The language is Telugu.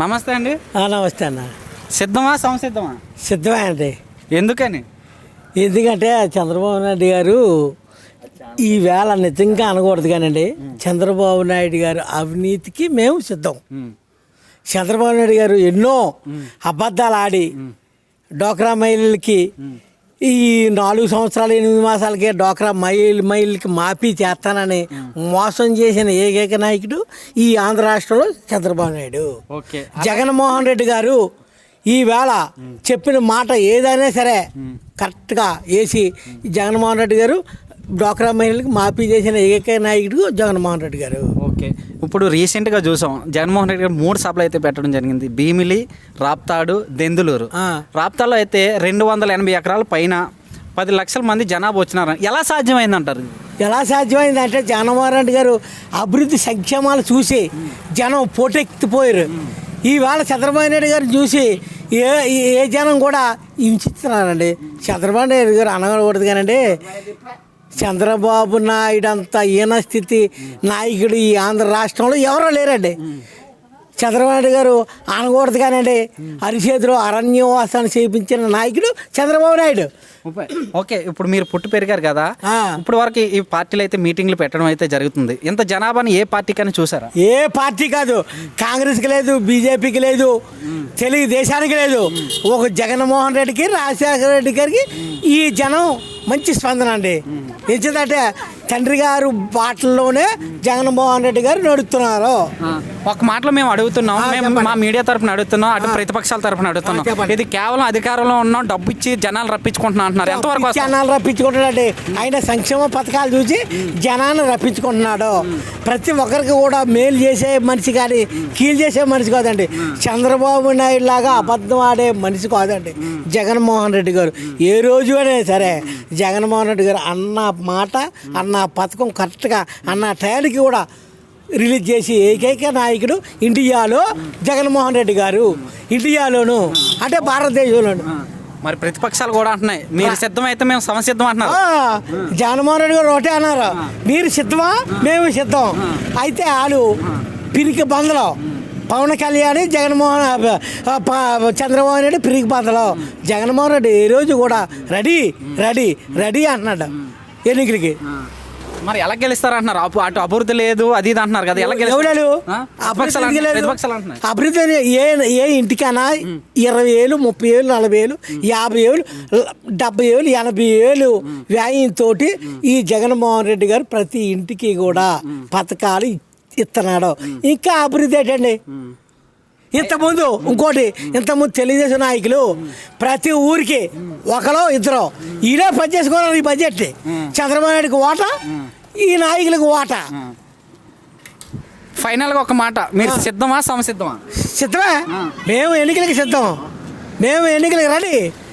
నమస్తే అండి. నమస్తే అన్న. సిద్ధమా సంసిద్ధమా? సిద్ధమే అండి. ఎందుకని? ఎందుకంటే చంద్రబాబు నాయుడు గారు ఈ వేళ నిజంగా అనకూడదు కానండి, చంద్రబాబు నాయుడు గారు అవినీతికి మేము సిద్ధం. చంద్రబాబు నాయుడు గారు ఎన్నో అబద్ధాలు ఆడి డోక్రా మహిళలకి ఈ 4 సంవత్సరాలు 8 మాసాలకే డోక్రా మహిళలకి మాఫీ చేస్తానని మోసం చేసిన ఏకైక నాయకుడు ఈ ఆంధ్ర రాష్ట్రంలో చంద్రబాబు నాయుడు. జగన్మోహన్ రెడ్డి గారు ఈవేళ చెప్పిన మాట ఏదైనా సరే కరెక్ట్గా వేసి జగన్మోహన్ రెడ్డి గారు డోక్రా మహిళలకు మాఫీ చేసిన ఏకైక నాయకుడు జగన్మోహన్ రెడ్డి గారు. ఓకే, ఇప్పుడు రీసెంట్గా చూసాం జగన్మోహన్ రెడ్డి గారు 3 సభలు అయితే పెట్టడం జరిగింది. భీమిలి, రాప్తాడు, దెందులూరు. రాప్తాడులో అయితే 280 ఎకరాల పైన 10 లక్షల మంది జనాభా వచ్చినారు. ఎలా సాధ్యమైందంటారు? ఎలా సాధ్యమైందంటే జగన్మోహన్ రెడ్డి గారు అభివృద్ధి సంక్షేమాలు చూసి జనం పోటెక్కిపోయారు. ఈవేళ చంద్రబాబు నాయుడు గారు చూసి ఏ జనం కూడా హింసిస్తున్నారండి. చంద్రబాబు నాయుడు గారు అనకూడదు కానండి, చంద్రబాబు నాయుడు అంత ఈన స్థితి నాయకుడు ఈ ఆంధ్ర రాష్ట్రంలో ఎవరో లేరండి. చంద్రబాబు నాయుడు గారు అనకూడదు కానండి, అరిచేతిలో అరణ్యవాసాన్ని చేయించిన నాయకుడు చంద్రబాబు నాయుడు. ఓకే, ఇప్పుడు మీరు పుట్టి పెరిగారు కదా, ఇప్పుడు వరకు ఈ పార్టీలు అయితే మీటింగ్లు పెట్టడం అయితే జరుగుతుంది. ఇంత జనాభాని ఏ పార్టీకని చూసారా? ఏ పార్టీ కాదు, కాంగ్రెస్కి లేదు, బీజేపీకి లేదు, తెలుగుదేశానికి లేదు. ఒక జగన్మోహన్ రెడ్డికి, రాజశేఖర రెడ్డి గారికి ఈ జనం మంచి స్పందన అండి. ఎందుకంటే తండ్రి గారు బాటల్లోనే జగన్మోహన్ రెడ్డి గారు నడుస్తున్నారు. ఒక మాటలో మేము అడుగుతున్నాం, మేము మా మీడియా తరఫున అడుగుతున్నాం, అటు ప్రతిపక్షాల తరఫున అడుగుతున్నాం. ఇది కేవలం అధికారంలో ఉన్నాం, డబ్బు ఇచ్చి జనాలు రప్పించుకుంటున్నాం అంటున్నారు. ఎంతవరకు జనాలు రప్పించుకుంటున్నాడు? ఆయన సంక్షేమ పథకాలు చూసి జనాన్ని రప్పించుకుంటున్నాడు. ప్రతి ఒక్కరికి కూడా మేలు చేసే మనిషి కానీ కీలు చేసే మనిషి కాదండి. చంద్రబాబు నాయుడు లాగా అబద్ధం ఆడే మనిషి కాదండి జగన్మోహన్ రెడ్డి గారు. ఏ రోజు అయినా సరే జగన్మోహన్ రెడ్డి గారు అన్న మాట, అన్న పథకం కరెక్ట్గా అన్న టైంకి కూడా రిలీజ్ చేసి ఏకైక నాయకుడు ఇండియాలో జగన్మోహన్ రెడ్డి గారు. ఇండియాలోను అంటే భారతదేశంలోను. మరి ప్రతిపక్షాలు కూడా అంటున్నాయి మీరు సిద్ధమైతే మేము సంసిద్ధం అంటున్నారు. జగన్మోహన్ రెడ్డి గారు ఒకటే అన్నారు, మీరు సిద్ధమా మేము సిద్ధం. అయితే వాళ్ళు పిరికి బందలో పవన్ కళ్యాణ్, చంద్రబాబు నాయుడు పిరికి బందలో. జగన్మోహన్ రెడ్డి ఏ రోజు కూడా రెడీ రెడీ రెడీ అంటున్నాడు ఎన్నికలకి. మరి ఎలా గెలుస్తారంటున్నారు? అటు అభివృద్ధి లేదు అది ఇది అంటున్నారు కదా, ఎలా ఎవడాడు అభివృద్ధి? ఏ ఇంటికైనా 20,000, 30,000, 40,000, 50,000, 70,000, 80,000 వ్యయంతో ఈ జగన్మోహన్ రెడ్డి గారు ప్రతి ఇంటికి కూడా పథకాలు ఇస్తున్నాడు. ఇంకా అభివృద్ధి ఏంటండి? ఇంతకుముందు ఇంతకుముందు తెలుగుదేశం నాయకులు ప్రతి ఊరికి ఒకరో ఇద్దరు ఈడే పనిచేసుకోవాలి. ఈ బడ్జెట్ చంద్రబాబు నాయుడుకి ఓటా, ఈ నాయకులకు ఓటా. ఫైనల్గా ఒక మాట, మీరు సిద్ధమా సంసిద్ధమా? సిద్ధమే. మేము ఎన్నికలకి సిద్ధం, మేము ఎన్నికలకి రెడీ.